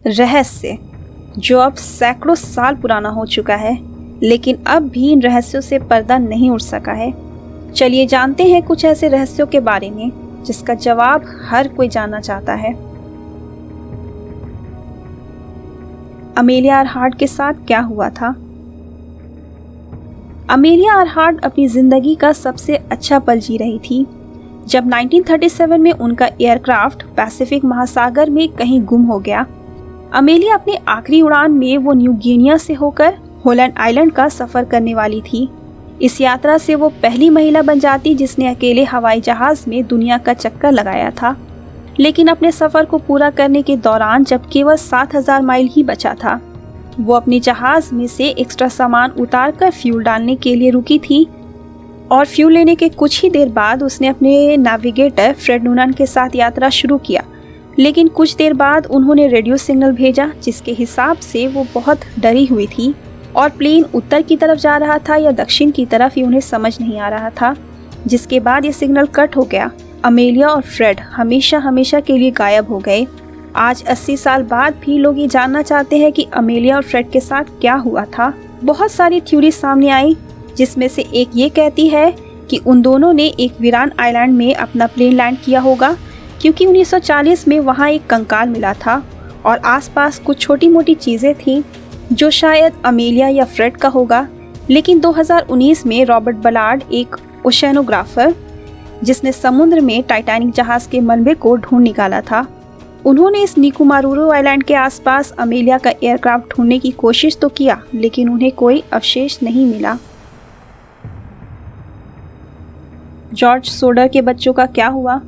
रहस्य जो अब सैकड़ों साल पुराना हो चुका है, लेकिन अब भी इन रहस्यों से पर्दा नहीं उठ सका है। चलिए जानते हैं कुछ ऐसे रहस्यों के बारे में जिसका जवाब हर कोई जानना चाहता है। अमेलिया अरहार्ट के साथ क्या हुआ था? अमेलिया अरहार्ट अपनी जिंदगी का सबसे अच्छा पल जी रही थी जब 1937 में उनका एयरक्राफ्ट पैसिफिक महासागर में कहीं गुम हो गया। अमेलिया अपनी आखिरी उड़ान में वो न्यू गिनिया से होकर होलैंड आइलैंड का सफर करने वाली थी। इस यात्रा से वो पहली महिला बन जाती जिसने अकेले हवाई जहाज में दुनिया का चक्कर लगाया था। लेकिन अपने सफर को पूरा करने के दौरान जब केवल 7000 माइल ही बचा था, वो अपने जहाज में से एक्स्ट्रा सामान उतार कर फ्यूल डालने के लिए रुकी थी और फ्यूल लेने के कुछ ही देर बाद उसने अपने नेविगेटर फ्रेड नूनन के साथ यात्रा शुरू किया। लेकिन कुछ देर बाद उन्होंने रेडियो सिग्नल भेजा जिसके हिसाब से वो बहुत डरी हुई थी और प्लेन उत्तर की तरफ जा रहा था या दक्षिण की तरफ ये उन्हें समझ नहीं आ रहा था, जिसके बाद ये सिग्नल कट हो गया। अमेलिया और फ्रेड हमेशा हमेशा के लिए गायब हो गए। आज 80 साल बाद भी लोग ये जानना चाहते हैं कि अमेलिया और फ्रेड के साथ क्या हुआ था। बहुत सारी थ्योरी सामने आई जिसमें से एक ये कहती है कि उन दोनों ने एक वीरान आइलैंड में अपना प्लेन लैंड किया होगा क्योंकि 1940 में वहाँ एक कंकाल मिला था और आसपास कुछ छोटी मोटी चीज़ें थीं जो शायद अमेलिया या फ्रेड का होगा। लेकिन 2019 में रॉबर्ट बलार्ड, एक ओशेनोग्राफर जिसने समुद्र में टाइटैनिक जहाज के मलबे को ढूंढ निकाला था, उन्होंने इस निकोमारुरो आइलैंड के आसपास अमेलिया का एयरक्राफ्ट ढूंढने की कोशिश तो किया लेकिन उन्हें कोई अवशेष नहीं मिला। जॉर्ज सोडर के बच्चों का क्या हुआ?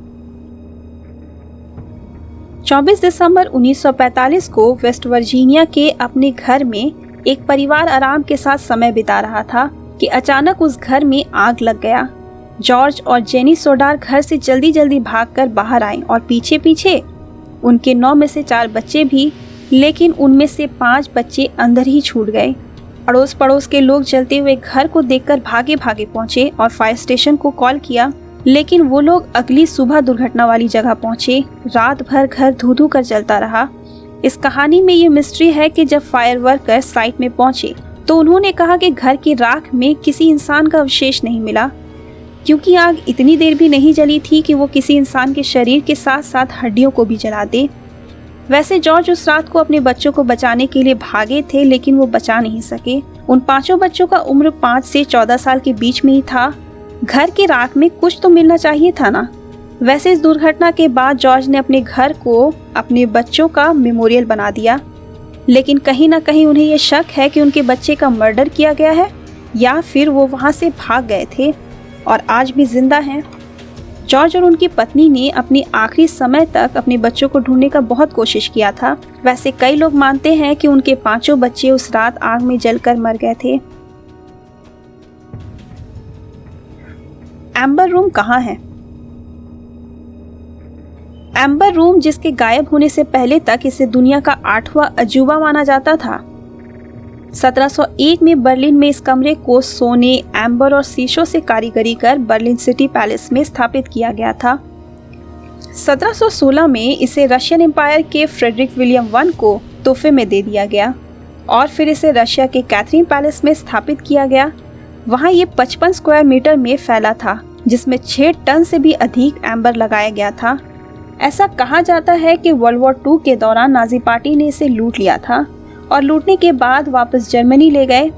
24 दिसंबर 1945 को वेस्ट वर्जीनिया के अपने घर में एक परिवार आराम के साथ समय बिता रहा था कि अचानक उस घर में आग लग गया। जॉर्ज और जेनी सोडार घर से जल्दी जल्दी भागकर बाहर आए और पीछे पीछे उनके 9 में से 4 बच्चे भी, लेकिन उनमें से 5 बच्चे अंदर ही छूट गए। अड़ोस पड़ोस के लोग जलते हुए घर को देखकर भागे भागे पहुंचे और फायर स्टेशन को कॉल किया, लेकिन वो लोग अगली सुबह दुर्घटना वाली जगह पहुंचे। रात भर घर धू धू कर जलता रहा। इस कहानी में ये मिस्ट्री है कि जब फायर वर्कर साइट में पहुंचे तो उन्होंने कहा कि घर की राख में किसी इंसान का अवशेष नहीं मिला क्योंकि आग इतनी देर भी नहीं जली थी कि वो किसी इंसान के शरीर के साथ साथ हड्डियों को भी जला दे। वैसे जॉर्ज उस रात को अपने बच्चों को बचाने के लिए भागे थे लेकिन वो बचा नहीं सके। उन 5 बच्चों का उम्र 5 से 14 साल के बीच में ही था। घर की राख में कुछ तो मिलना चाहिए था ना। वैसे इस दुर्घटना के बाद जॉर्ज ने अपने घर को अपने बच्चों का मेमोरियल बना दिया, लेकिन कहीं ना कहीं उन्हें यह शक है कि उनके बच्चे का मर्डर किया गया है या फिर वो वहां से भाग गए थे और आज भी जिंदा हैं। जॉर्ज और उनकी पत्नी ने अपनी आखिरी समय तक अपने बच्चों को ढूंढने का बहुत कोशिश किया था। वैसे कई लोग मानते हैं कि उनके 5 बच्चे उस रात आग में जलकर मर गए थे। एम्बर रूम कहाँ है? एम्बर रूम, जिसके गायब होने से पहले तक इसे दुनिया का 8वां अजूबा माना जाता था, 1701 में बर्लिन में इस कमरे को सोने, एम्बर और शीशों से कारीगरी कर बर्लिन सिटी पैलेस में स्थापित किया गया था। 1716 में इसे रशियन एम्पायर के फ्रेडरिक विलियम I को तोहफे में दे दिया गया और फिर इसे रशिया के कैथरीन पैलेस में स्थापित किया गया। वहाँ ये 55 स्क्वायर मीटर में फैला था जिसमें 6 टन से भी अधिक एम्बर लगाया गया था। ऐसा कहा जाता है कि वर्ल्ड वॉर II के दौरान नाजी पार्टी ने इसे लूट लिया था और लूटने के बाद वापस जर्मनी ले गए।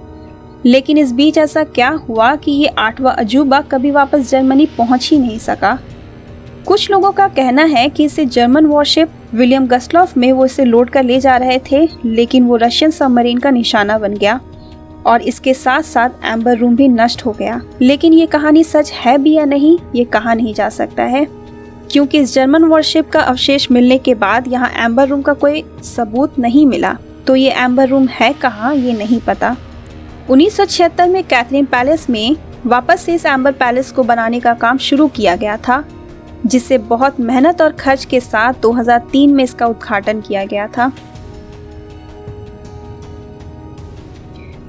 लेकिन इस बीच ऐसा क्या हुआ कि ये 8वां अजूबा कभी वापस जर्मनी पहुंच ही नहीं सका। कुछ लोगों का कहना है कि इसे जर्मन वॉरशिप विलियम गस्टलॉफ में वो इसे लोड कर ले जा रहे थे, लेकिन वो रशियन सबमरीन का निशाना बन गया और इसके साथ साथ एम्बर रूम भी नष्ट हो गया। लेकिन ये कहानी सच है भी या नहीं, ये कहा नहीं जा सकता है क्योंकि इस जर्मन वॉरशिप का अवशेष मिलने के बाद यहाँ एम्बर रूम का कोई सबूत नहीं मिला। तो ये एम्बर रूम है कहाँ, ये नहीं पता। 1976 में कैथरीन पैलेस में वापस से इस एम्बर पैलेस को बनाने का काम शुरू किया गया था, जिसे बहुत मेहनत और खर्च के साथ 2003 में इसका उद्घाटन किया गया था।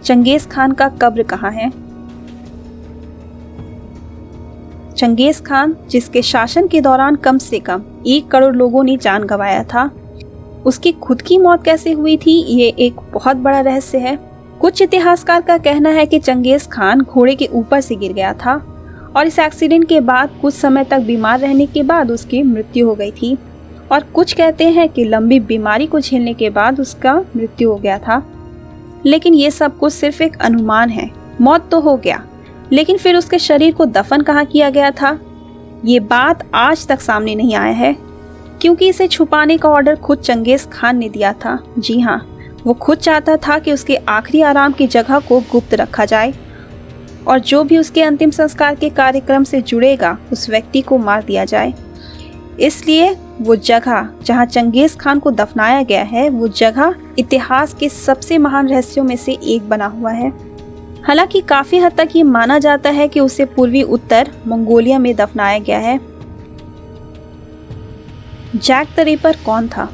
चंगेज खान का कब्र कहाँ है? चंगेज खान, जिसके शासन के दौरान कम से कम 1 करोड़ लोगों ने जान गंवाया था, उसकी खुद की मौत कैसे हुई थी, ये एक बहुत बड़ा रहस्य है। कुछ इतिहासकार का कहना है कि चंगेज खान घोड़े के ऊपर से गिर गया था और इस एक्सीडेंट के बाद कुछ समय तक बीमार रहने के बाद उसकी मृत्यु हो गई थी, और कुछ कहते हैं कि लंबी बीमारी को झेलने के बाद उसका मृत्यु हो गया था। लेकिन ये सब कुछ सिर्फ एक अनुमान है। मौत तो हो गया, लेकिन फिर उसके शरीर को दफन कहाँ किया गया था, ये बात आज तक सामने नहीं आया है, क्योंकि इसे छुपाने का ऑर्डर खुद चंगेज खान ने दिया था। जी हाँ, वो खुद चाहता था कि उसके आखिरी आराम की जगह को गुप्त रखा जाए और जो भी उसके अंतिम संस्कार के कार्यक्रम से जुड़ेगा उस व्यक्ति को मार दिया जाए। इसलिए वो जगह जहाँ चंगेज खान को दफनाया गया है, वो जगह इतिहास के सबसे महान रहस्यों में से एक बना हुआ है। हालांकि काफी हद तक ये माना जाता है कि उसे पूर्वी उत्तर मंगोलिया में दफनाया गया है। जैक द रिपर कौन था?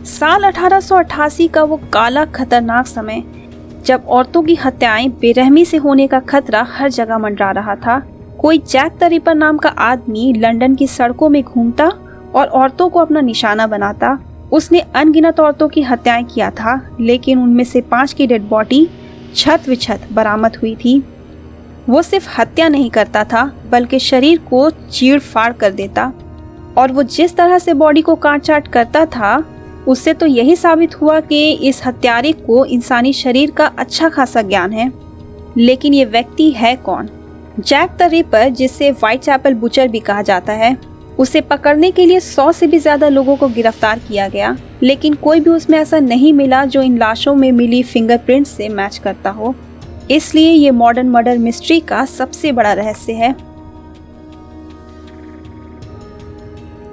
साल 1888 का वो काला खतरनाक समय, जब औरतों की हत्याएं बेरहमी से होने का खतरा हर जगह मंडरा रहा था। कोई जैक द रिपर नाम का आदमी लंदन की सड़कों में घूमता और औरतों को अपना निशाना बनाता। उसने अनगिनत औरतों की हत्याएं किया था, लेकिन उनमें से 5 की डेड बॉडी छत विछत बरामद हुई थी। वो सिर्फ हत्या नहीं करता था, बल्कि शरीर को चीड़ फाड़ कर देता, और वो जिस तरह से बॉडी को काट चाट करता था, उससे तो यही साबित हुआ कि इस हत्यारे को इंसानी शरीर का अच्छा खासा ज्ञान है। लेकिन ये व्यक्ति है कौन? जैक द रिपर, जिसे व्हाइट चैपल बुचर भी कहा जाता है, उसे पकड़ने के लिए 100 से भी ज्यादा लोगों को गिरफ्तार किया गया, लेकिन कोई भी उसमें ऐसा नहीं मिला जो इन लाशों में मिली फिंगरप्रिंट से मैच करता हो। इसलिए ये मॉडर्न मर्डर मिस्ट्री का सबसे बड़ा रहस्य है।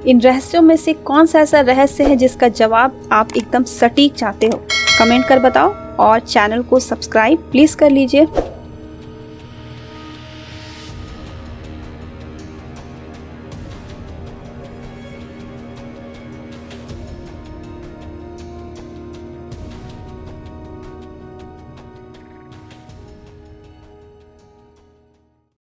इन रहस्यों में से कौन सा ऐसा रहस्य है जिसका जवाब आप एकदम सटीक चाहते हो? कमेंट कर बताओ और चैनल को सब्सक्राइब प्लीज कर लीजिए।